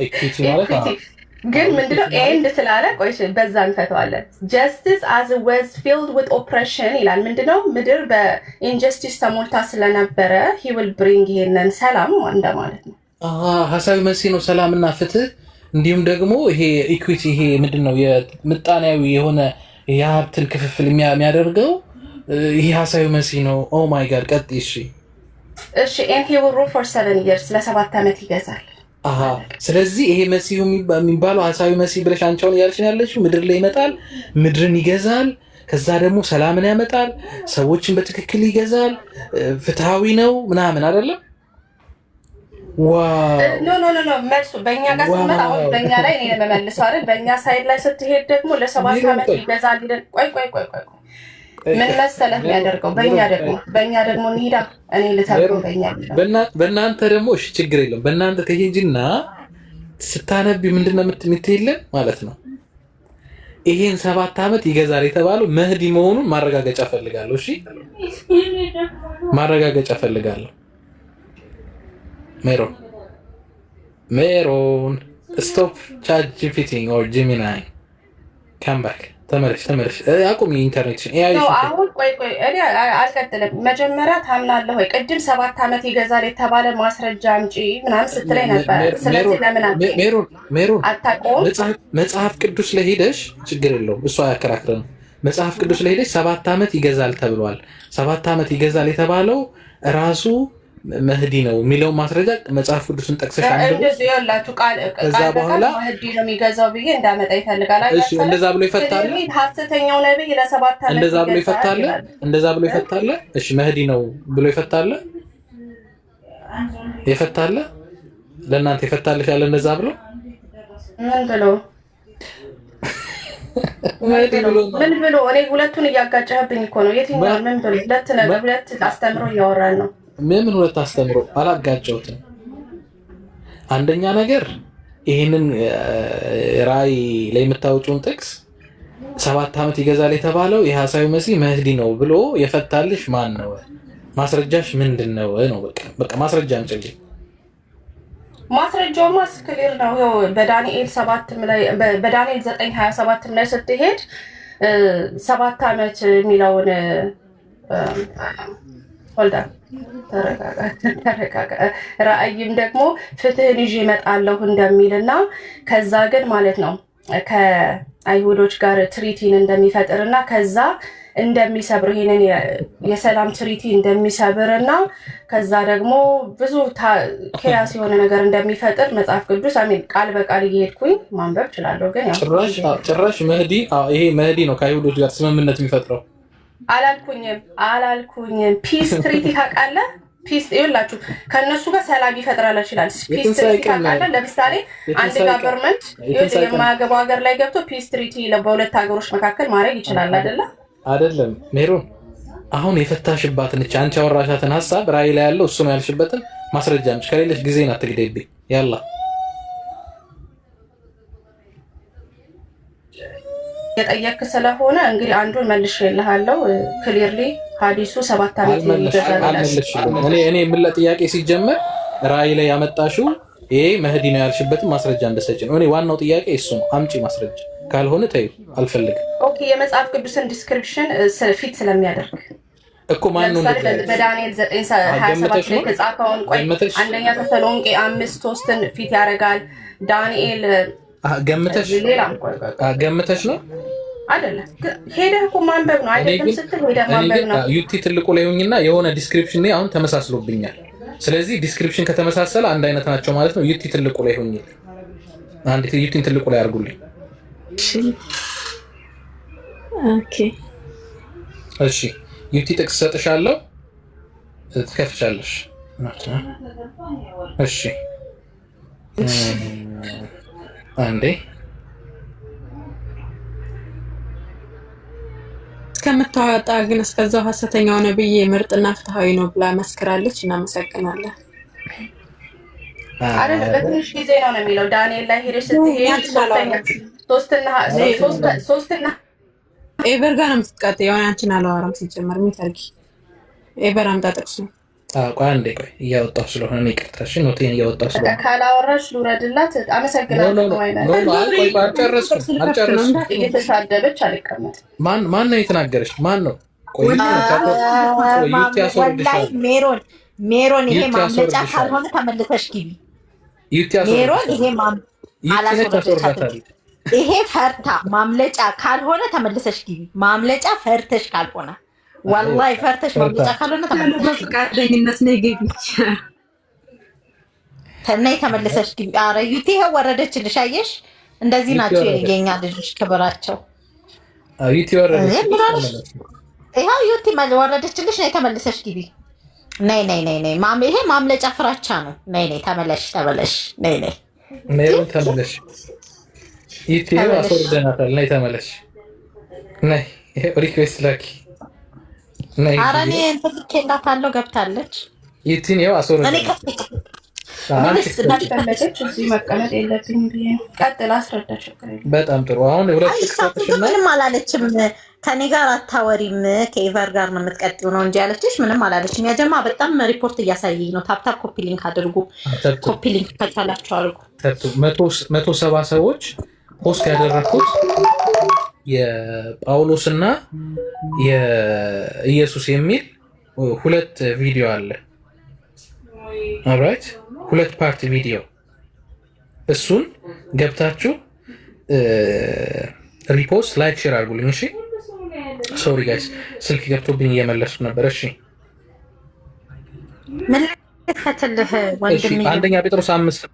ኢኩዊቲ ማለት ግን ምንድነው ኤንድ ስላለ ቆይሽ በዛ እንፈተዋለን። justice as was filled with oppression ይላል። ምንድነው ምድር በኢንጀስቲስ ተሞልታ ስለነበረ he will bring ይሄንን ሰላም እንደማለት ነው። ሐሳዊ መሲህ ነው ሰላምና ፍትህ። እንዲሁም ደግሞ ይሄ ኢኩዊቲ ይሄ ምንድነው የምጣኔያዊ የሆነ የሀብትን ክፍፍል የሚያደርገው ይሄ ሐሳዊ መሲህ ነው። ኦ ማይ ጋድ ቀጥይ። እሺ and he will rule for 7 years ለ7 ዓመት ይገዛል። ስለዚህ ይሄ መሲሁ የሚባለው ሐሳዊ መሲህ ብለሽ አንቺውን ያልሽን ያለሽው ምድር ላይ ይመጣል፣ ምድርን ይገዛል፣ ከዛ ደግሞ ሰላምን ያመጣል፣ ሰዎችን በትክክል ይገዛል፣ ፍትሃዊ ነው ምናምን አይደለም? ዋው ኖ መልሱ በእኛ ጋር ስንመጣ አሁን በእኛ ላይ እኔ ለመመልሰው አይደል? በእኛ ሳይድ ላይ ስትሄድ ደግሞ ለ7 ዓመት ይገዛል ይላል። ቆይ ምን መሰለህ የሚያደርገው በእኛ ደግሞ እንሂዳ እኔ ልተርጉም በእናንተ ደግሞ እሺ ችግር የለም በእናንተ ትሄጂና ስታነቢ ምንድነው የምትይለን ማለት ነው። ይሄን 7 ዓመት ይገዛል የተባለው መህዲ መሆኑን ማረጋገጫ ፈልጋለሁ። እሺ ማረጋገጫ ፈልጋለሁ። ሜሮን ስቶፕ ቻት ጂፒቲ ኦር ጂሚናይ ካም ባክ ተመለሽ አቁም ኢንተርኔት ነው። አሁን ቆይ እኔ አልቀጥልም። መጀመሪያ ታምናለህ ወይ? ቅድም 7 ዓመት ይገዛል የተባለ ማስረጃ አምጪ ምናምን ስትለኝ ነበር። ስለዚህ ለምን ሜሮን መጽሐፍ ቅዱስ ላይ ሄደሽ ችግር የለውም እሱ አያከራክረንም። መጽሐፍ ቅዱስ ላይ ሄደሽ 7 ዓመት ይገዛል ተብሏል። 7 ዓመት ይገዛል የተባለው ራሱ መህዲ ነው የሚለው ማስረጃ መጽሐፍ ቅዱስን ጠቅሰሽ እንደዚህ ያላችሁ ቃል በኋላ መህዲ ነው የሚገዛው ብዬ እንዳመጣ ይፈልጋል አይደል? እሺ እንደዛ ብሎ ይፈታል። ሐሰተኛው ነብይ ለ7 ዓመት እንደዛ ብሎ ይፈታል። እሺ መህዲ ነው ብሎ ይፈታል። ለእናንተ ይፈታልሽ ያለ እንደዛ ብሎ ምን ብሎ እኔ ሁለቱን እያጋጨህብኝ እኮ ነው። የትኛው ምን ብሎ ሁለት አስተምሮ እያወራን ነው። ምን ሁለት አስተምሮ አላጋጨውትም። አንደኛ ነገር ይሄንን ራእይ ላይ የምታወጪውን ጥቅስ 7 ዓመት ይገዛል የተባለው የሐሳዊ መሲህ መህዲ ነው ብሎ የፈታልሽ ማን ነው? ማስረጃሽ ምንድነው ነው? በቃ ማስረጃ አንጭልኝ። ማስረጃው ክሊር ነው። ይኸው በዳንኤል 7 ላይ በዳንኤል 9:27 ላይ ስትሄድ 7 ዓመት የሚለውን ወልዳ ተረጋጋ። ራእይም ደግሞ ፍትህን ይዤ እመጣለሁ እንደሚልና ከዛ ግን ማለት ነው ከአይሁዶች ጋር ትሪቲን እንደሚፈጥርና ከዛ እንደሚሰብር ይሄንን የሰላም ትሪቲ እንደሚሰብርና ከዛ ደግሞ ብዙ ኬያስ የሆነ ነገር እንደሚፈጥር መጽሐፍ ቅዱስ ቃል በቃል እየሄድኩኝ ማንበብ እችላለሁ። ግን ያው ጭራሽ መህዲ ይሄ መህዲ ነው ከአይሁዶች ጋር ስምምነት የሚፈጥረው አላልኩኝም። ፒስ ትሪቲ ታውቃለህ? ፒስ ይኸውላችሁ ከእነሱ ጋር ሰላም ይፈጥራል ይችላል። ፒስ ትሪቲ ታውቃለህ? ለምሳሌ አንድ ጋቨርንመንት የማያገባው ሀገር ላይ ገብቶ ፒስ ትሪቲ በሁለት ሀገሮች መካከል ማድረግ ይችላል አይደለም? ሜሮን አሁን የፈታሽባትን እቺ አንቺ ያወራሻትን ሐሳብ ራእይ ላይ ያለው እሱ ነው ያልሽበትን ማስረጃ አምጪ። ከሌለሽ ጊዜን አትግደይብኝ። ያላ የጠየቅ ስለሆነ እንግዲህ አንዱን መልሼልሃለሁ። ክሊርሊ ሐዲሱ 7 ዓመት ይገዛል። እኔ ምን ለጥያቄ ሲጀመር ራእይ ላይ ያመጣሽው ይሄ መህዲ ነው ያልሽበትን ማስረጃ እንደሰጭ ነው። እኔ ዋናው ጥያቄ እሱ ነው። አምጪ ማስረጃ፣ ካልሆነ ተይው አልፈልግም። ኦኬ የመጽሐፍ ቅዱስን ዲስክሪፕሽን ፊት ስለሚያደርግ እኮ ማን ነው በዳንኤል 9:27 ላይ ተጻፈውን አንደኛ ተሰሎንቄ 5:3ን ፊት ያደርጋል። ዳንኤል ገምተሽ ነው አይደለም? ሄደህ እኮ ማንበብ ነው አይደለም? ስትል ሄደህ ማንበብ ነው። ዩቲ ትልቁ ላይ ሆኝና የሆነ ዲስክሪፕሽን ላይ አሁን ተመሳስሎብኛል። ስለዚህ ዲስክሪፕሽን ከተመሳሰለ አንድ አይነት ናቸው ማለት ነው። ዩቲ ትልቁ ላይ ሆኝ አንድ ዩቲን ትልቁ ላይ አድርጉልኝ። ኦኬ እሺ ዩቲ ጥቅስ ሰጥሻለሁ፣ ትከፍቻለሽ። እሺ አንዴ እስከምታወጣ ግን እስከዛው ሐሰተኛው ነብይ ምርጥና ፍትሃዊ ነው ብላ መስክራለች። እናመሰግናለን። አረ በትንሽ ጊዜ ነው የሚለው ዳንኤል ላይ ሄደሽ ስትሄድ ሶስትና ኤቨር ጋር ነው የምትቀጥየው። አንቺን አላወራም ሲጀመር የሚፈልጊ ኤቨር አምጣ ጥቅሱ ቆይ አንዴ ቆይ እያወጣሁ ስለሆነ ነው ይቅርታሽ። ኖቴን እያወጣሁ ስለሆነ ካላወራሽ ልውረድላት። አመሰግናለሁ። አልጨረስኩም። እየተሳደበች አልቀመጥም። ማን ነው የተናገረሽ? ማን ነው? ሜሮን ይሄ ማምለጫ ካልሆነ ተመልሰሽ ግቢ። ሜሮን ይሄ ፈርታ ማምለጫ ካልሆነ ተመልሰሽ ግቢ። ማምለጫ ፈርተሽ ካልሆነ ወላሂ ፈርተሽ ማምለጫ ካልሆነ ተመልሰሽ ፈቃደኝነት ነው ግቢ። ተነይ ተመልሰሽ ግቢ። ኧረ ዩቲ ይሄ ወረደችልሽ። አየሽ እንደዚህ ናቸው የኛ ልጆች ክብራቸው። ዩቲ ወረደች። ይሄው ዩቲ ወረደችልሽ። ነይ ተመልሰሽ ግቢ። ነይ ይሄ ማምለጫ ፍራቻ ነው። ነይ ተመለሽ። ነይ ሜሮን ተመለሽ። ዩቲ አስወርደናታል። ነይ ተመለሽ። ነይ ሪኩዌስት ላኪ። ነይ ኧረ እኔ እንትን ልኬላታለሁ ገብታለች። ዩቲን ይኸው አስወርደናታል። መቀመጥ የለብኝም ብዬ ነው። ቀጥል፣ አስረዳሽ። በጣም ጥሩ። አሁን ሁለት ክፍተሽና ምንም አላለችም። ከኔ ጋር አታወሪም ከኤቨር ጋር ነው የምትቀጥዩ ነው እንጂ ያለችሽ ምንም አላለችም። ያጀማ በጣም ሪፖርት እያሳየኝ ነው። ታፕታፕ ኮፒ ሊንክ አድርጉ። ኮፒ ሊንክ ከቻላችሁ አድርጉ። 170 ሰዎች ፖስት ያደረኩት የጳውሎስና የኢየሱስ የሚል ሁለት ቪዲዮ አለ። ኦልራይት 2 ፓርት ቪዲዮ። እሱን ገብታችሁ ሪፖስት ላይክ ሼር አድርጉልኝ። እሺ ሶሪ ጋይስ ስልክ ገብቶብኝ እየመለስኩ ነበር። እሺ ምን ልከተልህ ወንድሜ? አንደኛ ጴጥሮስ 5:8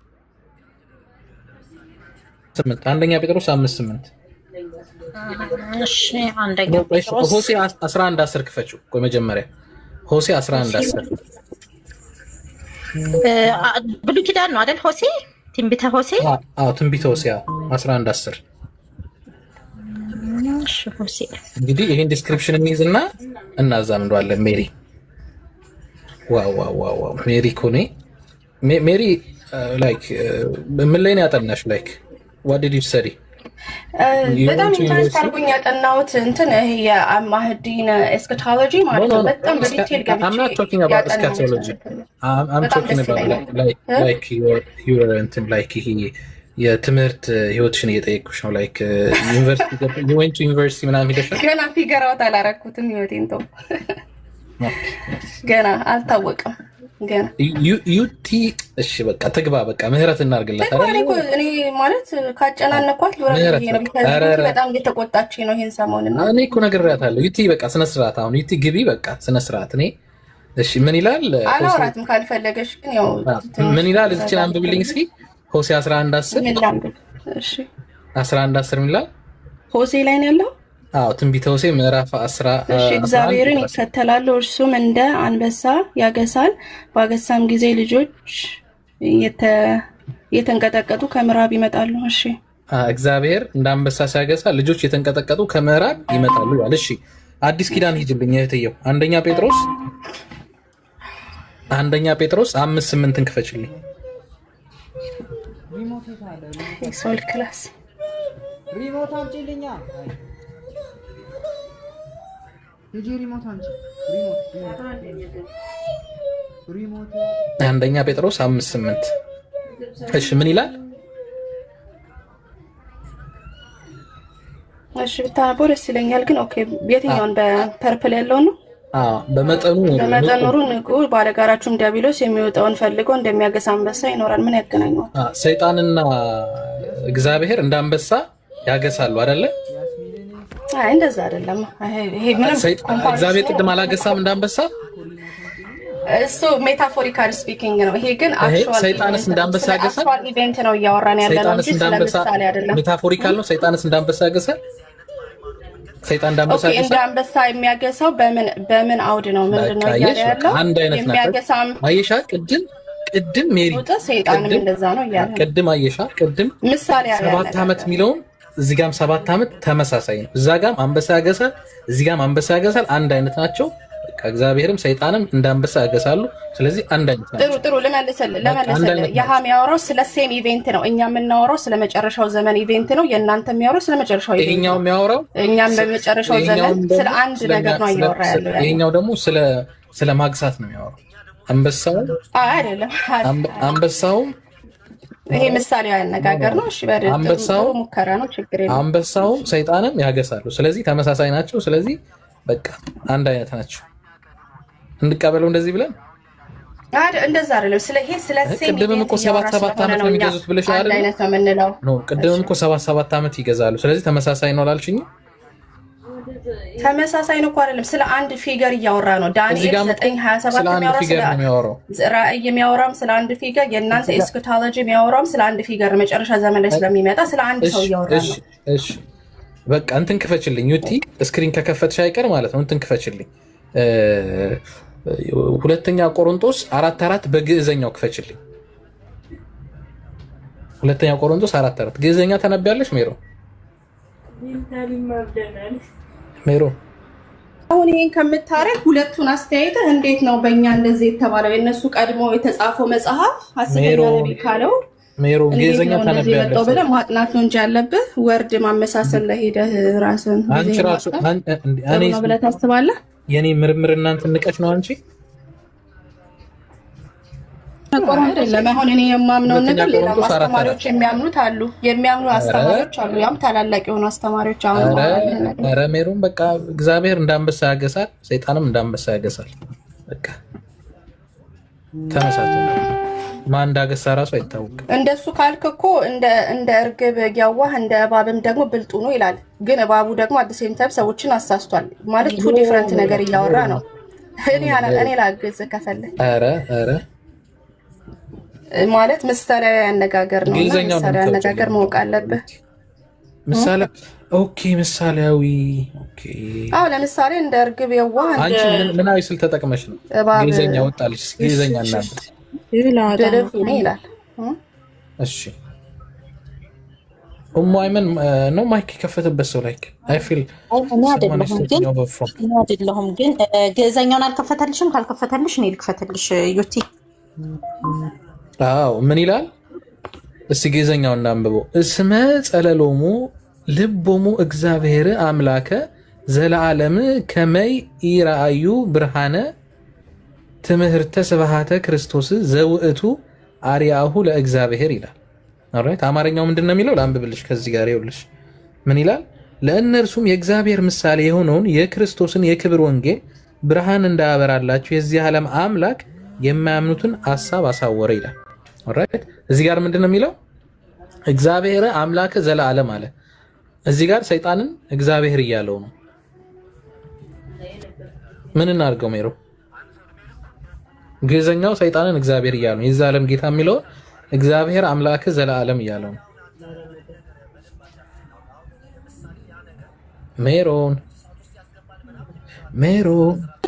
አንደኛ ጴጥሮስ 5:8 እሺ አንደኛ ጴጥሮስ ሆሴ 11:10 ክፈችው። ቆይ መጀመሪያ ሆሴ 11:10 ብሉይ ኪዳን ነው አይደል? ሆሴ ትንቢተ ሆሴ። አዎ ትንቢተ ሆሴ 11:10 እሺ ሆሴ። እንግዲህ ይሄን ዲስክሪፕሽን እንይዝና እናዛምደዋለን። ሜሪ ዋው ሜሪ ኮኔ ሜሪ ላይክ ምን ላይ ነው ያጠናሽ? ላይክ ዋት ዲድ ዩ ስተዲ? በጣም ኢንትረስት አድርጎኝ ያጠናሁት እንትን ይሄ የማህዲን ኤስካቶሎጂ ማለት ነው። በጣም በዲቴል ገብቼ I'm not talking about eschatology. I'm talking about like your እንትን like ይሄ የትምህርት ህይወትሽን እየጠየቅኩሽ ነው። ላይክ ዩኒቨርሲቲ you went to university ምናምን ሄደሻል? ገና ፊገር አውት አላረኩትም። ህይወቴን ተው ገና አልታወቀም። ገና ዩቲ እሺ በቃ ትግባ። በቃ ምህረት እናርግላት አይደል? እኔ ማለት ካጨናነኳት በጣም እየተቆጣች ነው ይሄን ሰሞኑን። እኔ እኮ ነግሬያታለሁ። ዩቲ በቃ ስነ ስርዓት። አሁን ዩቲ ግቢ በቃ ስነ ስርዓት። እኔ እሺ ምን ይላል? አላወራትም ካልፈለገሽ ግን ያው ምን ይላል? እዚችን አንብብልኝ እስኪ ሆሴ 11:10 እሺ 11:10 ምን ይላል? ሆሴ ላይ ነው ያለው። አዎ ትንቢተ ሆሴ ምዕራፍ 10 እግዚአብሔርን ይከተላሉ እርሱም እንደ አንበሳ ያገሳል፣ ባገሳም ጊዜ ልጆች የተንቀጠቀጡ ከምዕራብ ይመጣሉ። እሺ እግዚአብሔር እንደ አንበሳ ሲያገሳ ልጆች የተንቀጠቀጡ ከምዕራብ ይመጣሉ ይላል። እሺ አዲስ ኪዳን ሂጅልኝ እህትየው። አንደኛ ጴጥሮስ 5:8 ክፈችልኝ። ሶል ክላስ ሪሞት አምጪልኛ። ሪሞት አምጪ። ሪሞት አንደኛ ጴጥሮስ 5:8 እሺ ምን ይላል? እሺ ብታነበው ደስ ይለኛል። ግን ኦኬ የትኛውን በፐርፕል ያለው ነው? በመጠኑ ንቁ፣ ባለጋራችሁም ዲያብሎስ የሚወጣውን ፈልጎ እንደሚያገሳ አንበሳ ይኖራል። ምን ያገናኘዋል? ሰይጣንና እግዚአብሔር እንደ አንበሳ ያገሳሉ አይደለ? አይ እንደዛ አይደለም። ይሄ ምንም እግዚአብሔር ቅድም አላገሳም እንደ አንበሳ። እሱ ሜታፎሪካል ስፒኪንግ ነው። ይሄ ግን አክቹዋሊ ሰይጣንስ እንደ አንበሳ ያገሳል። አክቹዋሊ ኢቨንት ነው እያወራን ያለነው እንጂ ስለምሳሌ አይደለም። ሜታፎሪካል ነው። ሰይጣንስ እንደ አንበሳ ያገሳል። ሰይጣን እንደ አንበሳ ያገሳል። እንደ አንበሳ የሚያገሳው በምን አውድ ነው? ምንድነው ያለው? አንድ አይነት ናቸው። አየሻ ቅድም ሜሪ ሰይጣንም እንደዛ ነው እያለ ቅድም አየሻ ቅድም ምሳሌ 7 ዓመት የሚለውን እዚህ ጋርም 7 ዓመት ተመሳሳይ ነው። እዛ ጋርም አንበሳ ያገሳል፣ እዚህ ጋርም አንበሳ ያገሳል። አንድ አይነት ናቸው። እግዚአብሔርም ሰይጣንም እንደ አንበሳ ያገሳሉ። ስለዚህ አንድ አይነት ናቸው። ጥሩ ለመልሰልህ ያሃ የሚያወራው ስለ ሴም ኢቨንት ነው። እኛ የምናወራው ስለ መጨረሻው ዘመን ኢቨንት ነው። የእናንተ የሚያወራው ስለ መጨረሻው ኢቨንት ነው። ይሄኛው የሚያወራው እኛም በመጨረሻው ዘመን ስለ አንድ ነገር ነው እያወራ ያለው። ይሄኛው ደግሞ ስለ ማግሳት ነው የሚያወራው። አንበሳውም ይሄ ምሳሌ ያነጋገር ነው። እሺ በደንብ ሙከራ ነው፣ ችግር የለም። አንበሳውም ሰይጣንም ያገሳሉ። ስለዚህ ተመሳሳይ ናቸው። ስለዚህ በቃ አንድ አይነት ናቸው። እንቀበለው እንደዚህ ብለን እንደዛ አይደለም። ስለ ይሄ ስለ ቅድምም እኮ 7 ዓመት ነው የሚገዙት ብለሽ አይደል? አይነት ነው የምንለው ነው። ቅድምም እኮ 7 ዓመት ይገዛሉ። ስለዚህ ተመሳሳይ ነው ላልሽኝ፣ ተመሳሳይ ነው እኮ አይደለም። ስለ አንድ ፊገር እያወራ ነው። ዳንኤል 9:27 የሚያወራው ራእይ የሚያወራም ስለ አንድ ፊገር፣ የእናንተ ኤስካቶሎጂ የሚያወራም ስለ አንድ ፊገር መጨረሻ ዘመን ላይ ስለሚመጣ ስለ አንድ ሰው እያወራ ነው። እሺ በቃ እንትን ክፈችልኝ ዩቲ፣ ስክሪን ከከፈትሽ አይቀር ማለት ነው። እንትን ክፈችልኝ ሁለተኛ ቆሮንቶስ 4:4 በግዕዘኛው ክፈችልኝ። ሁለተኛ ቆሮንቶስ 4:4 ግዕዘኛ ተነብያለሽ ሜሮ? ሜሮ አሁን ይሄን ከምታረግ ሁለቱን አስተያየትህ እንዴት ነው በእኛ እንደዚህ የተባለው? የነሱ ቀድሞ የተጻፈው መጽሐፍ ሐሰተኛ ነብይ ካለው ሜሮ ግዕዘኛ ተነብያለሽ ብለህ ማጥናት ነው እንጂ ያለብህ ወርድ ማመሳሰል ላይ ሄደህ ራስን አንቺ ራሱ እኔ ብለህ ታስባለህ? የኔ ምርምር እናንተ ንቀሽ ነው አንቺ አሁን እኔ የማምነው ነገር ሌላ አስተማሪዎች የሚያምኑት አሉ፣ የሚያምኑ አስተማሪዎች አሉ፣ ያም ታላላቅ የሆኑ አስተማሪዎች አሁን ኧረ ሜሮን በቃ እግዚአብሔር እንዳንበሳ ያገሳል፣ ሰይጣንም እንዳንበሳ ያገሳል። በቃ ተመሳሳይ ማን እንዳገሳ ራሱ አይታወቅም። እንደሱ ካልክ እኮ እንደ እርግብ ያዋህ እንደ እባብም ደግሞ ብልጡ ነው ይላል። ግን እባቡ ደግሞ አዲስ የሚታብ ሰዎችን አሳስቷል ማለት ቱ ዲፍረንት ነገር እያወራ ነው። እኔ ላግዝ ከፈለክ ኧረ ማለት ምሳሌያዊ አነጋገር ነው። ምሳሌያዊ አነጋገር ማወቅ አለብህ። ምሳሌያዊ አዎ፣ ለምሳሌ እንደ እርግብ የዋህ አንቺ ምናዊ ስል ተጠቅመሽ ነው እንግሊዘኛ ወጣልሽ። እንግሊዘኛ እናንተ ይላል። እሺ አይመን ነው ማይክ የከፈተበት ሰው ላይክ አይ ፊል አይደለሁም ግን ግዕዘኛውን አልከፈተልሽም። ካልከፈተልሽ እኔ ልክፈተልሽ ዩቲ። አዎ ምን ይላል እስቲ ግዕዘኛውን እናንብበው። እስመ ጸለሎሙ ልቦሙ እግዚአብሔር አምላከ ዘለዓለም ከመይ ኢራአዩ ብርሃነ ትምህርተ ስብሐተ ክርስቶስ ዘውእቱ አርያሁ ለእግዚአብሔር ይላል። ኦልራይት አማርኛው ምንድነው የሚለው? ላንብብልሽ ከዚህ ጋር ይኸውልሽ ምን ይላል? ለእነርሱም የእግዚአብሔር ምሳሌ የሆነውን የክርስቶስን የክብር ወንጌል ብርሃን እንዳያበራላቸው የዚህ ዓለም አምላክ የማያምኑትን ሐሳብ አሳወረ ይላል። ኦልራይት እዚህ ጋር ምንድነው የሚለው? እግዚአብሔር አምላከ ዘለዓለም አለ። እዚህ ጋር ሰይጣንን እግዚአብሔር እያለው ነው። ምን እናድርገው ሜሮ? ግዕዘኛው ሰይጣንን እግዚአብሔር እያለው ነው። የዚህ ዓለም ጌታ የሚለው እግዚአብሔር አምላክ ዘለዓለም እያለው ነው። ሜሮን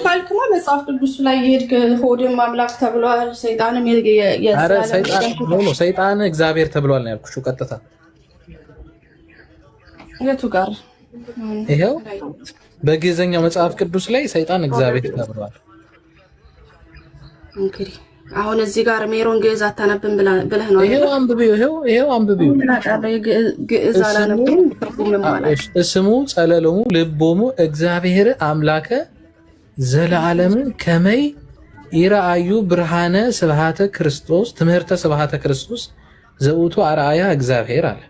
ካልክማ መጽሐፍ ቅዱስ ላይ የሄድክ ሆድም አምላክ ተብሏል። ሰይጣንም ሰይጣን እግዚአብሔር ተብሏል ነው ያልኩሽ። ቀጥታ የቱ ጋር ይሄው በግዕዘኛው መጽሐፍ ቅዱስ ላይ ሰይጣን እግዚአብሔር ተብሏል። እንግዲህ አሁን እዚህ ጋር ሜሮን ግዕዝ አታነብም ብለህ ነው? ይሄው አንብቢው ግዕዝ አላነብም። እስሙ ጸለሎሙ ልቦሙ እግዚአብሔር አምላከ ዘለዓለም ከመይ ኢራአዩ ብርሃነ ስብሐተ ክርስቶስ ትምህርተ ስብሐተ ክርስቶስ ዘውቱ አርአያ እግዚአብሔር አለ።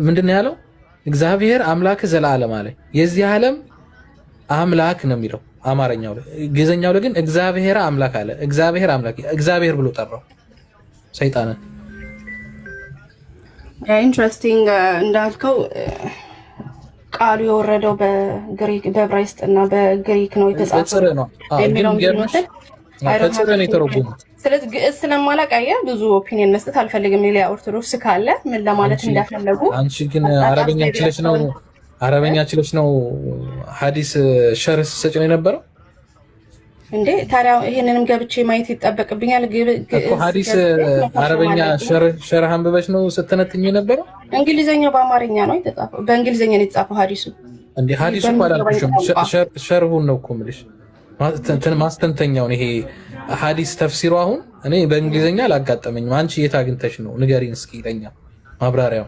ምንድን ያለው? እግዚአብሔር አምላክ ዘለዓለም አለ። የዚህ ዓለም አምላክ ነው የሚለው አማርኛው ላይ። ግዕዘኛው ላይ ግን እግዚአብሔር አምላክ አለ። እግዚአብሔር አምላክ እግዚአብሔር ብሎ ጠራው ሰይጣንን። ኢንትረስቲንግ እንዳልከው ቃሉ የወረደው በግሪክ በዕብራይስጥ እና በግሪክ ነው የተጻፈው የሚለው ነው የተረጎመው። ስለዚህ ግዕዝ ስለማላውቅ ብዙ ኦፒኒየን መስጠት አልፈልግም። ሌላ ኦርቶዶክስ ካለ ምን ለማለት እንዳፈለጉ። አንቺ ግን አረበኛ ችለሽ ነው ሐዲስ ሸርህ ስትሰጪ ነው የነበረው እንዴ? ታዲያ ይሄንንም ገብቼ ማየት ይጠበቅብኛል? ሐዲስ አረበኛ ሸርህ አንብበሽ ነው ስትነትኝ የነበረው? እንግሊዘኛው በአማርኛ ነው የተጻፈው፣ በእንግሊዘኛ ነው የተጻፈው ሐዲሱ። እንዴ ሐዲሱ አላልኩሽም፣ ሸርሁን ነው እኮ የምልሽ፣ ማስተንተኛውን። ይሄ ሐዲስ ተፍሲሩ አሁን እኔ በእንግሊዘኛ አላጋጠመኝም። አንቺ የት አግኝተሽ ነው? ንገሪን እስኪ ለኛ ማብራሪያው።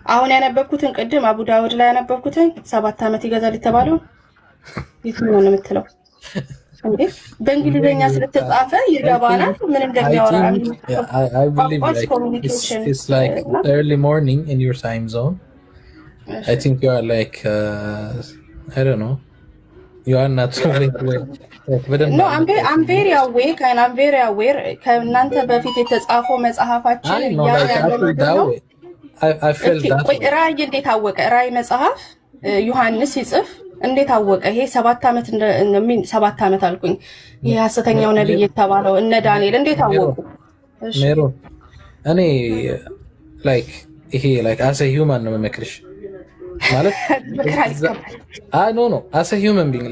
አሁን ያነበብኩትን ቅድም አቡ ዳውድ ላይ ያነበብኩትን 7 ዓመት ይገዛል የተባለው የትኛው ነው የምትለው? በእንግሊዝኛ ስለተጻፈ ይገባናል ምን እንደሚያወራ I believe like it's like early morning in your time zone. I think you are like I don't know. You are not like No, I'm very awake and I'm very aware ከእናንተ በፊት የተጻፈው መጽሐፋችን I felt that. ራእይ እንዴት አወቀ? ራእይ መጽሐፍ ዮሐንስ ይጽፍ እንዴት አወቀ? ይሄ 7 ዓመት አልኩኝ። ይሄ ሐሰተኛው ነብይ የተባለው እነ ዳንኤል እንዴት አወቁ? ሜሮን እኔ ላይክ ይሄ ላይክ as a human ነው መመክርሽ ማለት no as a human being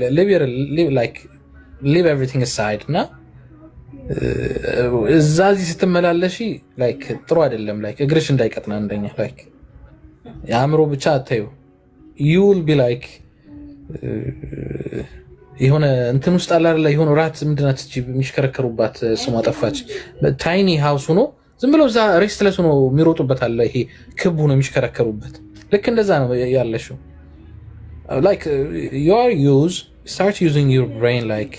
leave everything aside እና እዛዚህ ስትመላለሺ ላይክ ጥሩ አይደለም። ላይክ እግርሽ እንዳይቀጥና እንደኛ ላይክ ያምሮ ብቻ አታዩ you will be like የሆነ እንትን ውስጥ አላር ላይ የሆነ ራት ምንድናት እቺ የሚሽከረከሩባት ስሟ ጠፋች። ታይኒ ሃውስ ሆኖ ዝም ብለው እዛ ሬስትለስ ሆኖ የሚሮጡበት አለ። ይሄ ክቡ ነው የሚሽከረከሩበት። ልክ እንደዛ ነው ያለሽው። like you are start using your brain like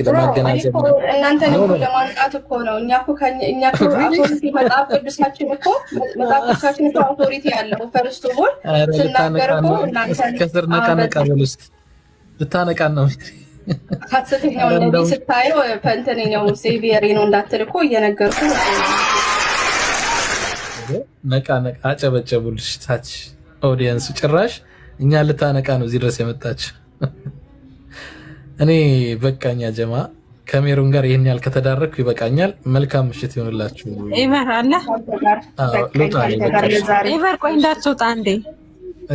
ለማገናዘብ ነው። እናንተ ነው ለማንቃት እኮ ነው። እኛ እኮ አውቶሪቲ መጽሐፍ ቅዱሳችን እኮ አውቶሪቲ ያለው ፈርስት ኦል ስናገር እኮ እናንተ ከስር ነቃ ብለስ ልታነቃን ነው። ሐሰተኛው ነብይ ስታየው ፈንተነኛው ሴቪየር ነው እንዳትል እኮ እየነገርኩ ነቃ አጨበጨቡልሽ። ታች ኦዲየንስ ጭራሽ እኛ ልታነቃ ነው እዚህ ድረስ የመጣች። እኔ በቃኛ ጀማ ከሜሮን ጋር ይሄን ያህል ከተዳረኩ ይበቃኛል። መልካም ምሽት ይሆንላችሁ። ኢቨር አለ ኢቨር ቆይ እንዳትወጣ እንዴ።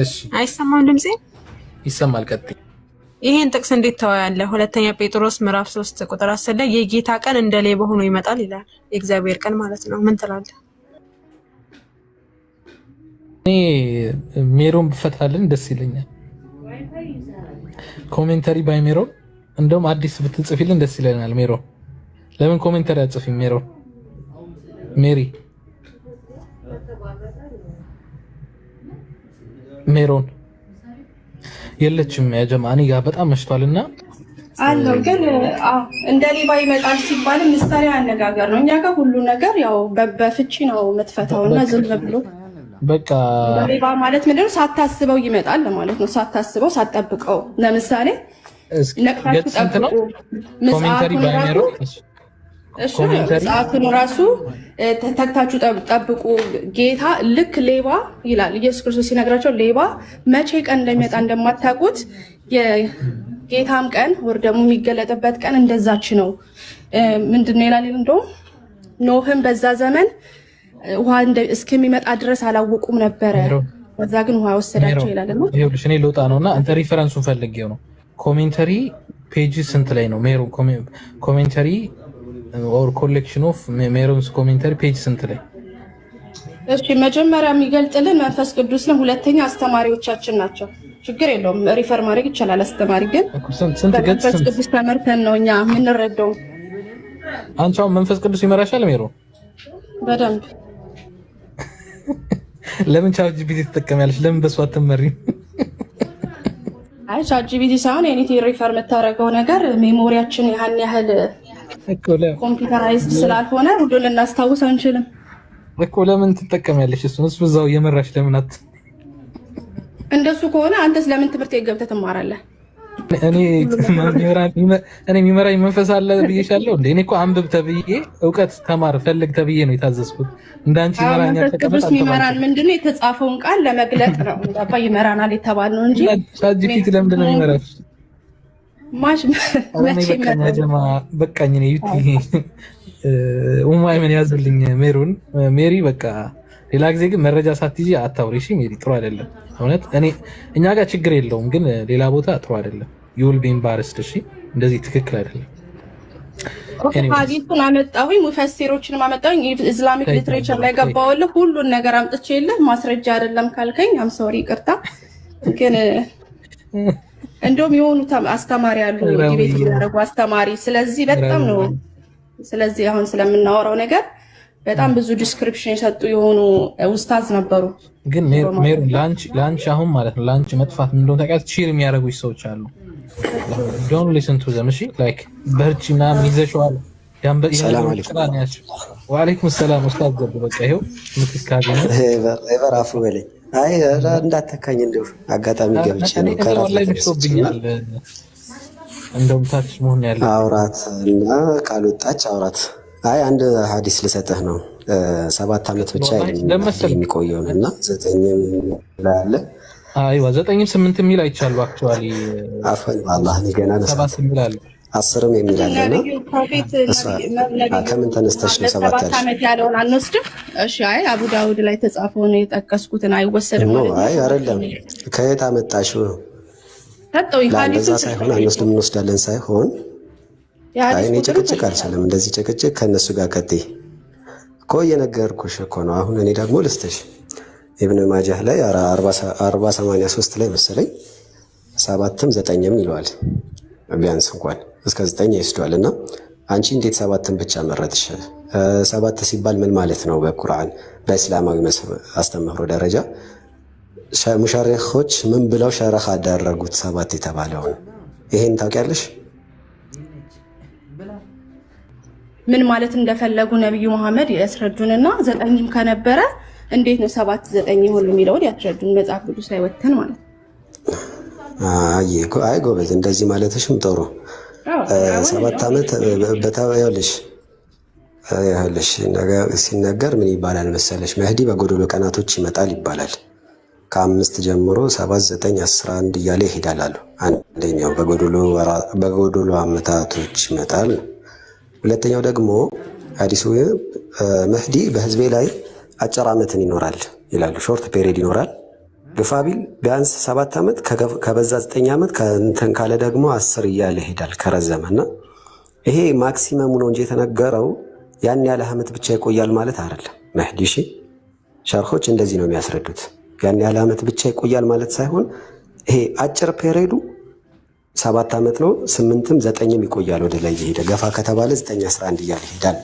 እሺ አይሰማም ድምጼ? ይሰማል። ቀጥይ። ይሄን ጥቅስ እንዴት ተዋያለህ? ሁለተኛ ጴጥሮስ ምዕራፍ 3 ቁጥር 10 ላይ የጌታ ቀን እንደ ሌባ ሆኖ ይመጣል ይላል። የእግዚአብሔር ቀን ማለት ነው። ምን ትላለህ? እኔ ሜሮን ብፈታልን ደስ ይለኛል። ኮሜንታሪ ባይ ሜሮን እንደውም አዲስ ብትጽፊልን ደስ ይለናል። ሜሮን ለምን ኮሜንታሪ አጽፊም? ሜሮን ሜሮን የለችም። ያ ጀማ እኔ ጋር በጣም መሽቷልና አለው ግን እንደ ሌባ ይመጣል ሲባል ምሳሌ አነጋገር ነው። እኛ ጋር ሁሉ ነገር ያው በፍቺ ነው የምትፈታውና ዝም ብሎ በቃ ሌባ ማለት ምንድነው? ሳታስበው ይመጣል ማለት ነው። ሳታስበው ሳትጠብቀው። ለምሳሌ ነቅታችሁ ጠብቁ። መጽሐፉን ራሱ ተክታችሁ ጠብቁ። ጌታ ልክ ሌባ ይላል ኢየሱስ ክርስቶስ ሲነግራቸው ሌባ መቼ ቀን እንደሚመጣ እንደማታውቁት የጌታም ቀን ወር ደግሞ የሚገለጥበት ቀን እንደዛች ነው። ምንድነው ይላል? እንደውም ኖህም በዛ ዘመን ውሃ እስከሚመጣ ድረስ አላወቁም ነበረ፣ በዛ ግን ውሃ ወሰዳቸው ይላል። ነው ይኸውልሽ እኔ ልወጣ ነውና አንተ ሪፈረንሱን ፈልጌው ነው። ኮሜንተሪ ፔጅ ስንት ላይ ነው? ሜሮን ኮሜንተሪ ኦር ኮሌክሽን ኦፍ ሜሮንስ ኮሜንተሪ ፔጅ ስንት ላይ? እሺ መጀመሪያ የሚገልጥልን መንፈስ ቅዱስ ነው። ሁለተኛ አስተማሪዎቻችን ናቸው። ችግር የለውም ሪፈር ማድረግ ይቻላል። አስተማሪ ግን ስንት ገጽ? መንፈስ ቅዱስ ተመርተን ነው እኛ የምንረዳው። አንቺ አሁን መንፈስ ቅዱስ ይመራሻል ሜሮን? በደንብ ለምን ቻት ጂፒቲ ትጠቀሚያለሽ? ለምን በሷ አትመሪም? አይ ቻት ጂፒቲ ሳይሆን ኤኒቲ ሪፈር የምታደርገው ነገር ሜሞሪያችን ያን ያህል ኮምፒውተራይዝድ ስላልሆነ ሁሉ ልናስታውስ አንችልም እኮ። ለምን ትጠቀሚያለሽ? እሱ እዛው እየመራሽ ለምን እንደሱ ከሆነ አንተስ ለምን ትምህርት ገብተህ ትማራለህ? እኔ የሚመራኝ መንፈስ አለ ብዬሻለሁ እንዴ? እኔ እኮ አንብብ ተብዬ እውቀት ተማር ፈልግ ተብዬ ነው የታዘዝኩት። እንዳንቺ ይመራኛል። መንፈስ ቅዱስ የሚመራን ምንድነው? የተጻፈውን ቃል ለመግለጥ ነው። እንዳባ ይመራናል የተባለው እንጂ ቻት ጂፒቲ ለምንድን ነው የሚመራሽ? በቃኝ ነው ምን ያዝልኝ ሜሮን ሜሪ በቃ ሌላ ጊዜ ግን መረጃ ሳትይጂ አታውሪ እሺ ሜሪ። ጥሩ አይደለም እውነት። እኛ ጋር ችግር የለውም ግን ሌላ ቦታ ጥሩ አይደለም። ዩል ቢ ኢምባረስድ እሺ። እንደዚህ ትክክል አይደለም። ሀዲሱን አመጣሁኝ፣ ሙፈሲሮችንም አመጣሁኝ፣ ኢስላሚክ ሊትሬቸር ላይ ገባሁልህ። ሁሉን ነገር አምጥቼ የለህ ማስረጃ አይደለም ካልከኝ አም ሶሪ ይቅርታ። ግን እንደውም የሆኑ አስተማሪ አሉ ዲቤት የሚያደርጉ አስተማሪ። ስለዚህ በጣም ነው ስለዚህ አሁን ስለምናወራው ነገር በጣም ብዙ ዲስክሪፕሽን የሰጡ የሆኑ ኡስታዝ ነበሩ። ግን ሜሮን ላንች አሁን ማለት ነው ላንች መጥፋት ምን እንደሆነ ታውቂያለሽ? ቺር የሚያደርጉሽ ሰዎች አሉ። don't listen to them. እሺ ላይክ በርቺ ምናምን ይዘሽዋል። ሰላም አለይኩም ወአለይኩም ሰላም ኡስታዝ ገቡ በቃ ይሄው ምትካገ ነው ኤቨራፉ በለኝ። አይ እንዳተካኝ እንደው አጋጣሚ ገብቼ ነው ከራስ ላይ ምትወብኛል እንደውም ታች መሆን ያለው አውራት እና ካልወጣች አውራት። አይ አንድ ሐዲስ ልሰጥህ ነው 7 ዓመት ብቻ የሚቆየው እና 9 ላይ አይዋ 9ም 8ም ሚል አይቻሉ አክቹአሊ አፈን والله ገና ነው 7 ሚል አለ 10ም የሚል አለና ከምን ተነስተሽ ነው 7 ያለሽ? ዓመት ያለውን አንወስድም። እሺ አይ አቡ ዳውድ ላይ ተጻፈው ነው የጠቀስኩትን አይወሰድም ማለት ነው። አይ አይደለም ከየት አመጣሽው? ታጠው ሐዲስ ሳይሆን አንወስድም እንወስዳለን ሳይሆን አይ እኔ ጭቅጭቅ አልችልም። እንደዚህ ጭቅጭቅ ከነሱ ጋር ቀጥይ እኮ እየነገርኩሽ እኮ ነው። አሁን እኔ ደግሞ ልስተሽ ኢብኑ ማጃህ ላይ 4083 ላይ መሰለኝ 7ም 9ም ይለዋል። ቢያንስ እንኳን እስከ 9 ይስዷልና አንቺ እንዴት 7ም ብቻ መረጥሽ? 7 ሲባል ምን ማለት ነው? በቁርአን በእስላማዊ አስተምህሮ ደረጃ ሙሸሪኾች ምን ብለው ሸረህ አደረጉት 7 የተባለውን ይሄን ታውቂያለሽ? ምን ማለት እንደፈለጉ ነብዩ መሐመድ ያስረዱንና 9ም ከነበረ እንዴት ነው 7 9 ይሆን የሚለውን ያስረዱን መጽሐፍ ቅዱስ ላይ ወተን ማለት አይ ጎበዝ እንደዚህ ማለትሽም ጥሩ 7 ዓመት በታያለሽ ነገር ሲነገር ምን ይባላል መሰለሽ? መህዲ በጎዶሎ ቀናቶች ይመጣል ይባላል። ከ5 ጀምሮ 7 9 11 እያለ ይሄዳል አሉ። አንደኛው በጎዶሎ ዓመታቶች ይመጣል። ሁለተኛው ደግሞ ሐዲሱ መህዲ በህዝቤ ላይ አጭር ዓመትን ይኖራል ይላሉ። ሾርት ፔሪድ ይኖራል። ግፋቢል ቢያንስ 7 ዓመት ከበዛ 9 ዓመት ከእንትን ካለ ደግሞ 10 እያለ ይሄዳል ከረዘመና ይሄ ማክሲመሙ ነው እንጂ የተነገረው ያን ያለ ዓመት ብቻ ይቆያል ማለት አይደለም። መህዲ እሺ ሸርኾች እንደዚህ ነው የሚያስረዱት። ያን ያለ ዓመት ብቻ ይቆያል ማለት ሳይሆን ይሄ አጭር ፔሪዱ 7 ዓመት ነው። 8ም 9ም ይቆያል ወደ ላይ ይሄደ ገፋ ከተባለ 9 11 እያለ ይሄዳል።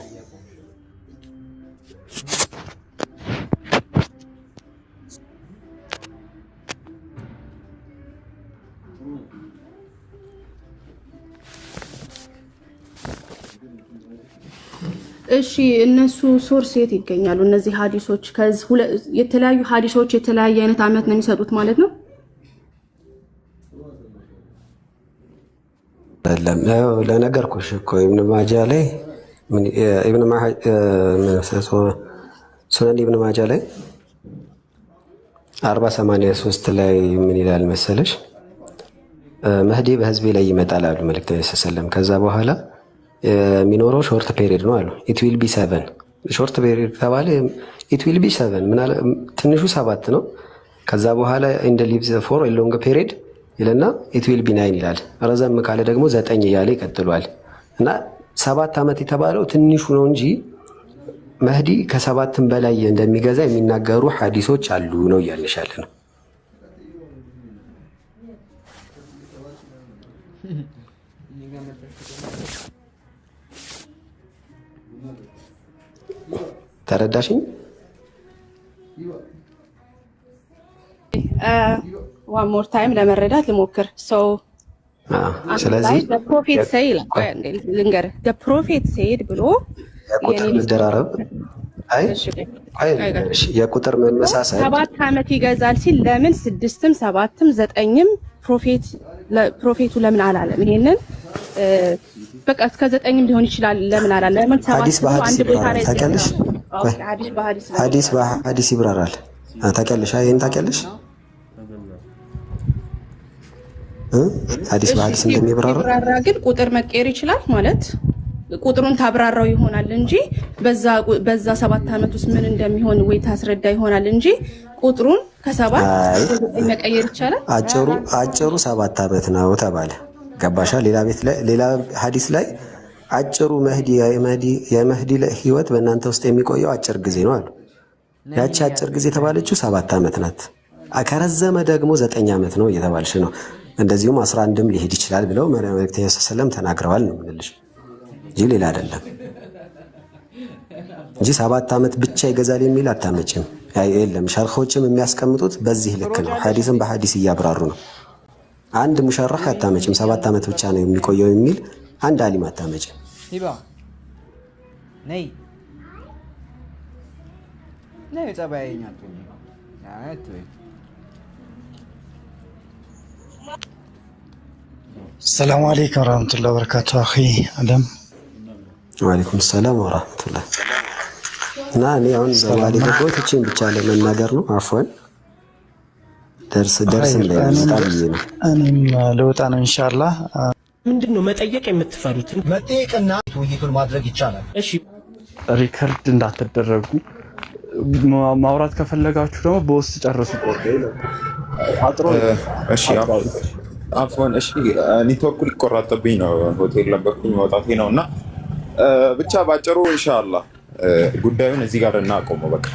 እሺ እነሱ ሶርስ የት ይገኛሉ? እነዚህ ሐዲሶች የተለያዩ ሐዲሶች የተለያየ አይነት ዓመት ነው የሚሰጡት ማለት ነው? ለነገርኩሽ እኮ ኢብኑ ማጃ ላይ ሱነን ኢብኑ ማጃ ላይ 4083 ላይ ምን ይላል መሰለሽ? መህዲ በህዝቤ ላይ ይመጣል አሉ መልእክተኛው ሰለላሁ። ከዛ በኋላ የሚኖረው ሾርት ፔሪድ ነው አሉ። ኢት ዊል ቢ 7 ሾርት ፔሪድ ተባለ። ኢት ዊል ቢ 7 ምን አለ? ትንሹ 7 ነው። ከዛ በኋላ ኢንደ ሊቭስ ፎር ኤ ሎንግ ፔሪድ ይልና ኢት ዊል ቢ 9 ይላል። ረዘም ካለ ደግሞ 9 እያለ ይቀጥሏል። እና 7 ዓመት የተባለው ትንሹ ነው እንጂ መህዲ ከ7ም በላይ እንደሚገዛ የሚናገሩ ሐዲሶች አሉ ነው እያልሻለ ነው። ተረዳሽኝ? ዋን ሞር ታይም ለመረዳት ልሞክር። ስለዚህ ፕሮፌት ሰይድ ልንገርህ ፕሮፌት ሰይድ ብሎ የቁጥር መደራረብ የቁጥር መመሳሰል 7 ዓመት ይገዛል ሲል ለምን 6ም 7ም 9ም ፕሮፌቱ ለምን አላለም? ይሄንን በቃ እስከ 9ም ሊሆን ይችላል ለምን አላለም? ለምን 7 ሐዲስ በሐዲስ ይብራራል ታውቂያለሽ? ሐዲስ በሐዲስ ይብራራል ታውቂያለሽ? ይሄን ታውቂያለሽ? ሐዲስ በሐዲስ እንደሚብራራ ግን ቁጥር መቀየር ይችላል ማለት ቁጥሩን ታብራራው ይሆናል እንጂ በዛ 7 ዓመት ውስጥ ምን እንደሚሆን ወይ ታስረዳ ይሆናል እንጂ ቁጥሩን ከ7 ወደ መቀየር ይቻላል። አጭሩ 7 ዓመት ነው ተባለ። ገባሻ? ሌላ ሐዲስ ላይ አጭሩ የመህዲ ህይወት በእናንተ ውስጥ የሚቆየው አጭር ጊዜ ነው አሉ። ያቺ አጭር ጊዜ የተባለችው 7 ዓመት ናት። ከረዘመ ደግሞ 9 ዓመት ነው እየተባልሽ ነው። እንደዚሁም 11ም ሊሄድ ይችላል ብለው መልእክተኛው ሰለላሁ ተናግረዋል ነው የምንልሽ እንጂ ሌላ አይደለም እንጂ 7 ዓመት ብቻ ይገዛል የሚል አታመጭም። የለም ሸርኾችም የሚያስቀምጡት በዚህ ልክ ነው። ሐዲስም በሐዲስ እያብራሩ ነው። አንድ ሙሸራህ አታመጭም፣ 7 ዓመት ብቻ ነው የሚቆየው የሚል አንድ አሊም አታመጭም። ሂባ ነይ ነይ ጸባይኛ አትሁኝ። አትሁኝ። السلام عليكم ورحمة الله وبركاته أخي أدم. وعليكم السلام ورحمة الله. እና እኔ አሁን በባሌ ገቦት እቺን ብቻ ለመናገር ነው። አፍወን ደርስ እንዳይመጣ ብዬ ነው። እኔም ልወጣ ነው ኢንሻአላህ። ምንድነው መጠየቅ የምትፈሩት? መጠየቅና ውይይቱን ማድረግ ይቻላል። እሺ ሪከርድ እንዳትደረጉ ማውራት ከፈለጋችሁ ደግሞ በውስጥ ጨርሱ። አጥሮ እሺ አፍወን እሺ ኔትወርኩ ሊቆራጥብኝ ነው። ሆቴል ነበርኩኝ መውጣቴ ነውና ብቻ ባጭሩ ኢንሻአላህ ጉዳዩን እዚህ ጋር እናቆመው። በቃ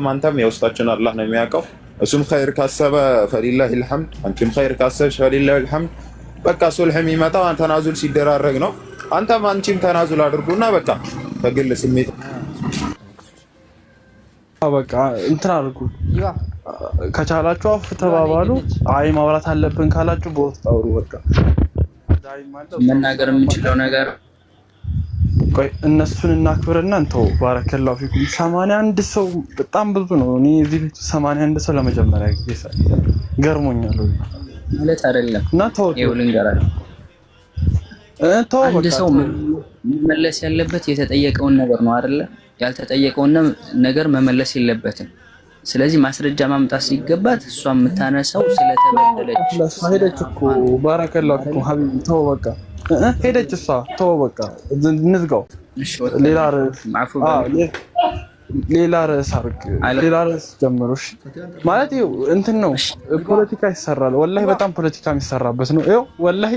አንተም የውስጣችን አላህ ነው የሚያውቀው። እሱም ኸይር ካሰበ ፈሊላሂ الحمد አንቺም ኸይር ካሰብሽ ፈሊላሂ الحمد። በቃ ሱልህ የሚመጣው ተናዙል ሲደራረግ ነው። አንቺም ተናዙል አድርጉና በቃ ከግል ስሜት በቃ እንትን አድርጉ። ከቻላችሁ አፍ ተባባሉ። አይ ማውራት አለብን ካላችሁ በውስጥ አውሩ። በቃ መናገር የምንችለው ነገር ቆይ እነሱን እናክብርና እንተው። ባረከላሁ ፊኩም 81 ሰው በጣም ብዙ ነው። እኔ እዚህ ቤት 81 ሰው ለመጀመሪያ ጊዜ ገርሞኛል ማለት አይደለም። እና ተው ይውልንገራል አንድ ሰው መመለስ ያለበት የተጠየቀውን ነገር ነው አይደለ? ያልተጠየቀውን ነገር መመለስ የለበትም። ስለዚህ ማስረጃ ማምጣት ሲገባት እሷ የምታነሳው ስለተበደለች ሄደች እኮ ባረከላሁ ፊኩም ሀቢቢ ተው በቃ ሄደች እሷ ተው በቃ እንዝጋው። ሌላ ርዕስ አድርግ፣ ሌላ ርዕስ ጀምሩሽ ማለት ይኸው እንትን ነው። ፖለቲካ ይሰራል ወላሂ፣ በጣም ፖለቲካ የሚሰራበት ነው። ይኸው ወላሂ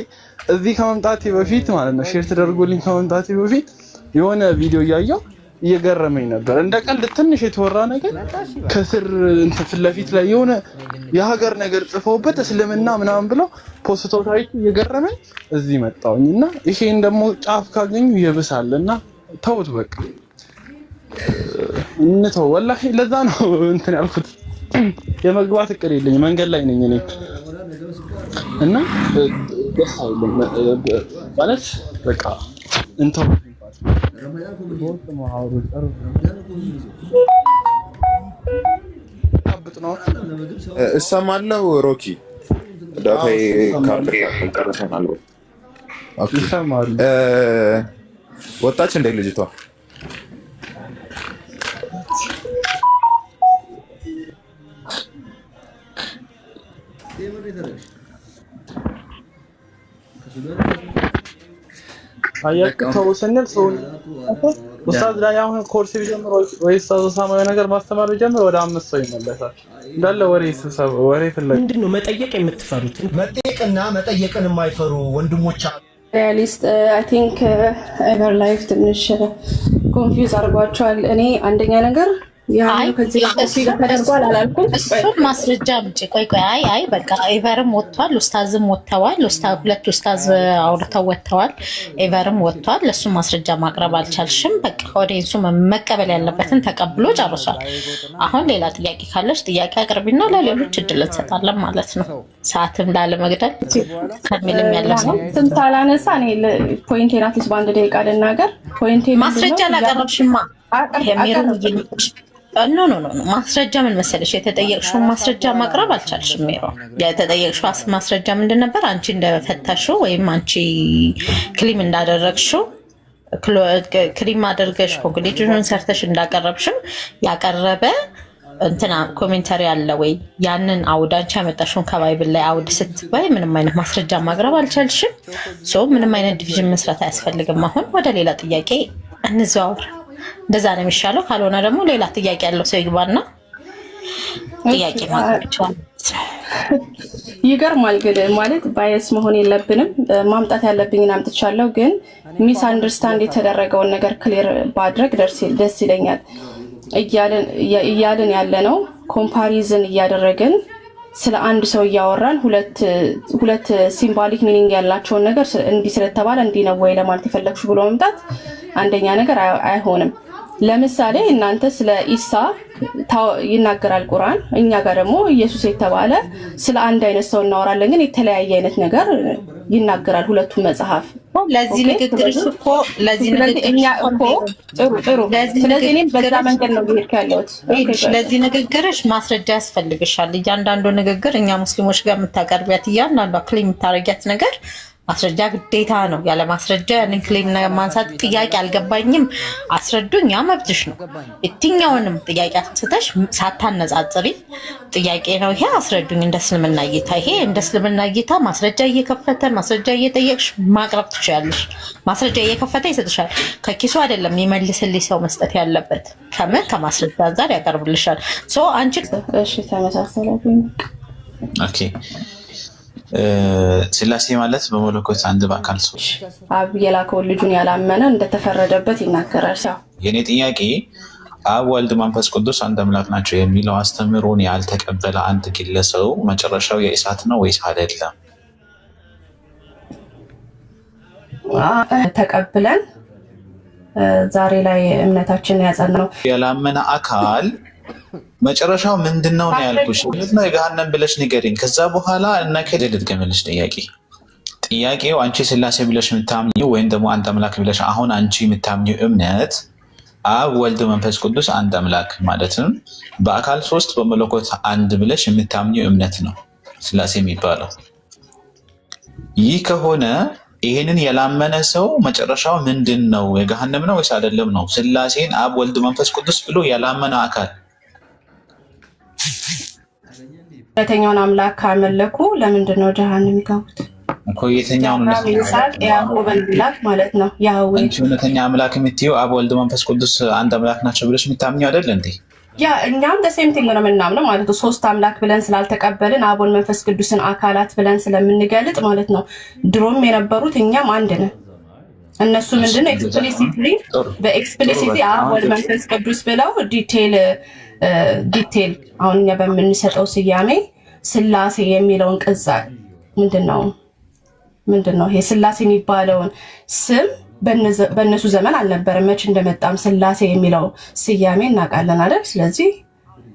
እዚህ ከመምጣቴ በፊት ማለት ነው ሼር ተደርጎልኝ ከመምጣቴ በፊት የሆነ ቪዲዮ እያየሁ እየገረመኝ ነበር። እንደ ቀልድ ትንሽ የተወራ ነገር ከስር እንትን ፊት ለፊት ላይ የሆነ የሀገር ነገር ጽፈውበት እስልምና ምናምን ብለው ፖስቶት አይቼ እየገረመኝ እዚህ መጣሁኝና ይሄን ደግሞ ጫፍ ካገኙ ይብሳልና ተውት በቃ እንተው። ወላሂ ለዛ ነው እንትን ያልኩት። የመግባት እቅድ የለኝም፣ መንገድ ላይ ነኝ እኔ እና ደስ አይልም ማለት በቃ እንተው። እሰማለሁ ሮኪ ዳታዬ ካርድ ጨርሰናል። ኦኬ ወጣች እንደ ልጅቷ አያችሁ ስንል ሰው ኡስታዝ ላይ አሁን ኮርስ ቢጀምር ወይ ኡስታዝ ሳማው ነገር ማስተማር ቢጀምር ወደ 5 ሰው ይመለሳል። እንዳለ ወሬ ፍለጋ ምንድነው መጠየቅ የምትፈሩት? መጠየቅና መጠየቅን የማይፈሩ ወንድሞች ሪያሊስት አይ ቲንክ ኤቨር ላይፍ ትንሽ ኮንፊውዝ አድርጓቸዋል። እኔ አንደኛ ነገር ከዚህ ጋር ተደርጓል አላልኩም። እሱን ማስረጃ አምጪ። ቆይ አይ በቃ ኤቨርም ወጥቷል፣ ኡስታዝም ወጥተዋል። ሁለት ኡስታዝ አውርተው ወጥተዋል፣ ኤቨርም ወጥቷል። ለሱ ማስረጃ ማቅረብ አልቻልሽም። በቃ ኦዲየንሱ መቀበል ያለበትን ተቀብሎ ጨርሷል። አሁን ሌላ ጥያቄ ካለሽ ጥያቄ አቅርቢና ለሌሎች እድል እንሰጣለን ማለት ነው። ሰዓትም ላለመግደል ከሚልም ያለ ሰው ስም ሳላነሳ እኔ ፖይንቴን አትሊስት በአንድ ደቂቃ ልናገር። ፖይንቴ ማስረጃ ላቀረብሽማ የሚሩ ኖ ማስረጃ ምን መሰለሽ፣ የተጠየቅሽው ማስረጃ ማቅረብ አልቻልሽም። ሜሮ የተጠየቅሽው ማስረጃ ምንድን ነበር? አንቺ እንደፈታሽው ወይም አንቺ ክሊም እንዳደረግሽው ክሊም አድርገሽ ኮንክሉዥኑን ሰርተሽ እንዳቀረብሽው ያቀረበ እንትና ኮሜንታሪ አለ ወይ? ያንን አውድ አንቺ ያመጣሽውን ከባይብል ላይ አውድ ስትባይ ምንም አይነት ማስረጃ ማቅረብ አልቻልሽም። ሶ ምንም አይነት ዲቪዥን መስራት አያስፈልግም። አሁን ወደ ሌላ ጥያቄ እንዘዋወር። እንደዛ ነው የሚሻለው። ካልሆነ ደግሞ ሌላ ጥያቄ ያለው ሰው ይግባና ጥያቄ ማቅረብ ይችላል። ይገርማል ግን ማለት ባይስ መሆን የለብንም። ማምጣት ያለብኝን አምጥቻለሁ፣ ግን ሚስ አንደርስታንድ የተደረገውን ነገር ክሊር ባድረግ ደስ ይለኛል። እያልን ያለነው ኮምፓሪዝን እያደረግን ስለ አንድ ሰው እያወራን ሁለት ሲምቦሊክ ሚኒንግ ያላቸውን ነገር እንዲህ ስለተባለ እንዲህ ነው ወይ ለማለት የፈለግሽ ብሎ መምጣት አንደኛ ነገር አይሆንም። ለምሳሌ እናንተ ስለ ኢሳ ይናገራል ቁርአን፣ እኛ ጋር ደግሞ ኢየሱስ የተባለ ስለ አንድ አይነት ሰው እናወራለን፣ ግን የተለያየ አይነት ነገር ይናገራል ሁለቱም መጽሐፍ። ለዚህ ንግግርሽ እኮ ጥሩ። ስለዚህ እኔም በዛ መንገድ ነው ይሄድ ያለሁት። ለዚህ ንግግርሽ ማስረጃ ያስፈልግሻል። እያንዳንዱ ንግግር እኛ ሙስሊሞች ጋር የምታቀርቢያት እያንዳንዷ ክሌም የምታረጊያት ነገር ማስረጃ ግዴታ ነው። ያለ ማስረጃ ያንን ክሌም ማንሳት ጥያቄ አልገባኝም አስረዱኝ፣ ያ መብትሽ ነው። የትኛውንም ጥያቄ አንስተሽ ሳታነጻጽሪ ጥያቄ ነው ይሄ አስረዱኝ እንደ እስልምና እይታ፣ ይሄ እንደ እስልምና እይታ ማስረጃ እየከፈተ ማስረጃ እየጠየቅሽ ማቅረብ ትችያለሽ። ማስረጃ እየከፈተ ይሰጥሻል። ከኪሱ አይደለም የሚመልስልሽ ሰው መስጠት ያለበት፣ ከምን ከማስረጃ አንፃር ያቀርብልሻል። ሶ አንቺ እሺ ተመሳሰለብኝ። ኦኬ ስላሴ ማለት በመለኮት አንድ በአካል ሶስት አብ የላከውን ልጁን ያላመነ እንደተፈረደበት ይናገራል። የኔ ጥያቄ አብ ወልድ መንፈስ ቅዱስ አንድ አምላክ ናቸው የሚለው አስተምህሮን ያልተቀበለ አንድ ግለሰው መጨረሻው የእሳት ነው ወይስ አይደለም? ተቀብለን ዛሬ ላይ እምነታችንን ያጸናው ያላመነ አካል መጨረሻው ምንድነው ነው ያልኩሽ? ነው የገሃነም ብለሽ ንገሪኝ። ከዛ በኋላ እና ከደል ልትገመልሽ ጥያቄው አንቺ ስላሴ ብለሽ የምታምኚው ወይም ደግሞ አንድ አምላክ ብለሽ አሁን አንቺ የምታምኚው እምነት አብ ወልድ መንፈስ ቅዱስ አንድ አምላክ ማለትም በአካል ሶስት በመለኮት አንድ ብለሽ የምታምኚው እምነት ነው ስላሴ የሚባለው። ይህ ከሆነ ይሄንን ያላመነ ሰው መጨረሻው ምንድነው? የገሃነም ነው ወይስ አይደለም ነው? ስላሴን አብ ወልድ መንፈስ ቅዱስ ብሎ ያላመነ አካል ሁለተኛውን አምላክ ካመለኩ ለምንድን ነው ጀሃነም የሚገቡት? እኮ የትኛውን ነው ማለት ነው? ያህዌ አንቺ ሁለተኛ አምላክ የምትይው አብ ወልድ መንፈስ ቅዱስ አንድ አምላክ ናቸው ብለሽ የምታምኚው አይደል እንዴ? ያ እኛም ደሴም ቲንግ ነው የምናምነው ማለት ነው። ሶስት አምላክ ብለን ስላልተቀበልን አብ ወልድ መንፈስ ቅዱስን አካላት ብለን ስለምንገልጥ ማለት ነው። ድሮም የነበሩት እኛም አንድ ነን። እነሱ ምንድነው ኤክስፕሊሲትሊ በኤክስፕሊሲቲ አብ ወልድ መንፈስ ቅዱስ ብለው ዲቴል አሁን እኛ በምንሰጠው ስያሜ ስላሴ የሚለውን ቅጽል ምንድነው ይሄ ስላሴ የሚባለውን ስም በእነሱ ዘመን አልነበረም። መች እንደመጣም ስላሴ የሚለው ስያሜ እናውቃለን አይደል? ስለዚህ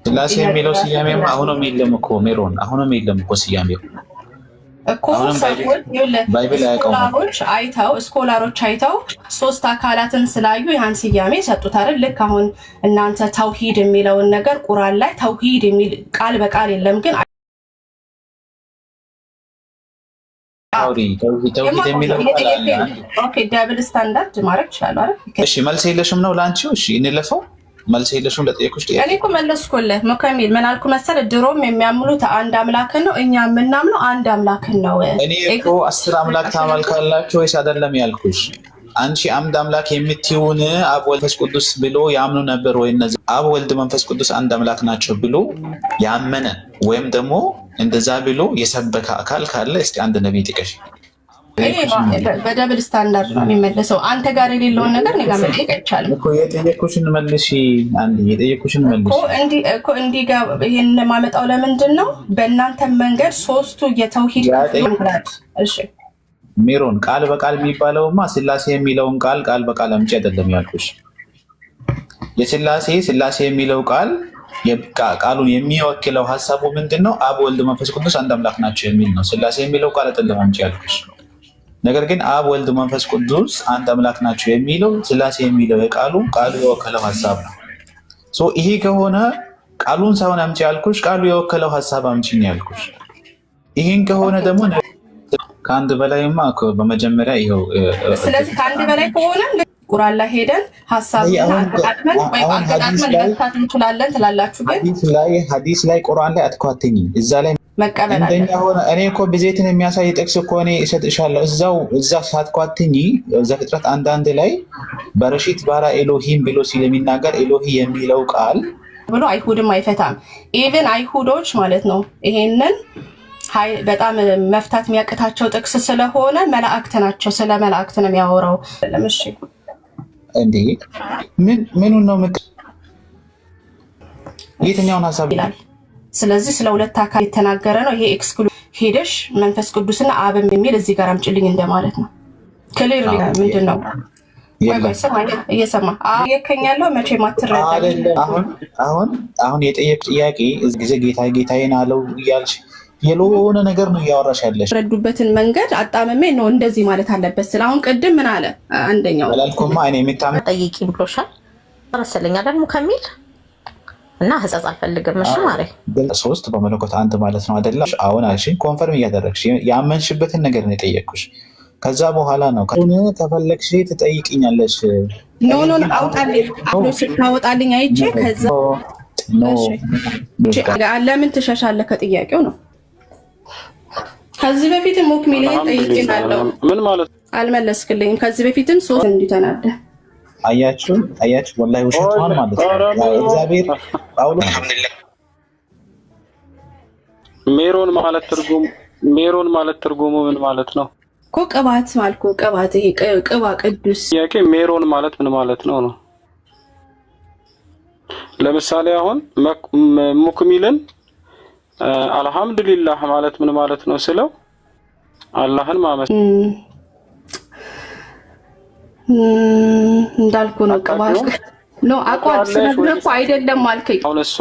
ስላሴ የሚለው ስያሜ አሁንም የለም እኮ ሜሮን፣ አሁንም የለም እኮ ስያሜው እኮ ሰዎች ስኮላሮች አይተው ሶስት አካላትን ስላዩ ያን ስያሜ ሰጡት አይደል? ልክ አሁን እናንተ ተውሂድ የሚለውን ነገር ቁርአን ላይ ተውሂድ የሚል ቃል በቃል የለም፣ ግን ደብል ስታንዳርድ ማድረግ ይችላል አይደል? እሺ መልስ የለሽም ነው ለአንቺው? እሺ እንለፈው። መልስ የለሽም ለጠየቁሽ ጥያቄ? እኔ እኮ መለስኩልህ። መከሚል ምን አልኩ መሰለህ? ድሮም የሚያምኑት አንድ አምላክን ነው፣ እኛ የምናምነው አንድ አምላክን ነው። እኔ እኮ 10 አምላክ ታመልካላችሁ ወይስ አይደለም ያልኩሽ። አንቺ አንድ አምላክ የምትይውን አብ ወልድ መንፈስ ቅዱስ ብሎ ያምኑ ነበር ወይ? እነዚህ አብ ወልድ መንፈስ ቅዱስ አንድ አምላክ ናቸው ብሎ ያመነ ወይም ደግሞ እንደዛ ብሎ የሰበከ አካል ካለ እስቲ አንድ ነብይ ጥቀሽ። በደብል ስታንዳርድ ነው የሚመለሰው። አንተ ጋር የሌለውን ነገር እኔ ጋር መጠየቅ አይቻልም እኮ። የጠየኩሽን መልሺ። አንድ የጠየኩሽን መልሺ እኮ እንዲህ ጋር ይሄን ለማመጣው ለምንድን ነው በእናንተ መንገድ ሶስቱ የተውሂድ እሺ ሜሮን ቃል በቃል የሚባለውማ ስላሴ የሚለውን ቃል በቃል አምጪ አይደለም ያልኩሽ። ስላሴ የሚለው ቃሉን የሚወክለው ሐሳቡ ምንድነው? አብ ወልድ መንፈስ ቅዱስ አንድ አምላክ ናቸው የሚል ነው። ስላሴ የሚለው ቃል አይደለም አምጪ ያልኩሽ። ነገር ግን አብ ወልድ መንፈስ ቅዱስ አንድ አምላክ ናቸው የሚለው ስላሴ የሚለው ቃሉ የወከለው ሐሳብ ነው። ይሄ ከሆነ ቃሉን ሳይሆን አምጪ ያልኩሽ፣ ቃሉ የወከለው ሐሳብ አምጪ ነው ያልኩሽ። ይሄን ከሆነ ደግሞ ከአንድ በላይማ በመጀመሪያ ይኸው። ስለዚህ ከአንድ በላይ ከሆነ ቁርአን ላይ ሄደን ሐሳቡን አጣጥመን መፍታት እንችላለን ትላላችሁ። ግን ሐዲስ ላይ ቁርአን ላይ አትኳትኝ። እዛ ላይ መቀበል አለ። እኔ እኮ ብዜትን የሚያሳይ ጥቅስ እኮ እኔ እሰጥሻለሁ። እዛ ሳትኳትኝ ዘፍጥረት 1:1 ላይ በረሺት ባራ ኤሎሂም ብሎ ስለሚናገር ኤሎሂ የሚለው ቃል ብሎ አይሁድም አይፈታም። ኢቭን አይሁዶች ማለት ነው ይሄንን በጣም መፍታት የሚያቅታቸው ጥቅስ ስለሆነ መላእክት ናቸው፣ ስለ መላእክት ነው የሚያወራው። ለምሽ እንዴ ምኑን ነው የትኛውን ሐሳብ ይላል? ስለዚህ ስለ ሁለት አካል የተናገረ ነው። ይሄ ኤክስክሉድ ሄደሽ መንፈስ ቅዱስና አብም የሚል እዚህ ጋር አምጪልኝ እንደማለት ነው። ክሊር ምንድን ነው እየሰማ የከኛለው መቼ ማትረዳ አሁን የጠየቅ ጥያቄ እዚህ ጊዜ ጌታዬን አለው እያልሽ የሆነ ነገር ነው እያወራሽ ያለሽ። ረዱበትን መንገድ አጣመሜ ነው እንደዚህ ማለት አለበት ስለ አሁን ቅድም ምን አለ አንደኛው አላልኩማ እኔ የምታመ ጠይቂ ብሎሻል መሰለኝ ደግሞ ከሚል እና ህጻጽ አልፈልግም። እሺ ማረኝ 3 በመለኮት አንድ ማለት ነው አይደለ? አሁን አልሽኝ ኮንፈርም እያደረግሽ ያመንሽበትን ነገር ነው የጠየቅኩሽ። ከዛ በኋላ ነው ከፈለግሽ ትጠይቅኛለሽ። ኖ አውጣልኝ አሁን ስታወጣልኝ አይቼ ከዛ ለምን ትሸሻለህ ከጥያቄው ነው። ከዚህ በፊትም ሙክሚሌን ጠይቄናለሁ። ምን ማለት አልመለስክልኝም። ከዚህ በፊትም 3 እንዲተናደ አያችሁ ወላሂ ውሸቷን ማለት ነው። እግዚአብሔር ጳውሎስ ሜሮን ማለት ትርጉሙ ምን ማለት ነው? እኮ ቅባት ማልኩ ቅባት ይሄ ቅባ ቅዱስ ጥያቄ ሜሮን ማለት ምን ማለት ነው ነው? ለምሳሌ አሁን ሙክሚልን አልহামዱሊላህ ማለት ምን ማለት ነው ስለው አላህን ማመስገን እንዳልኩ ነው። ቅባት ነው አቋም ስለነኩ አይደለም አልከኝ። አሁን እሷ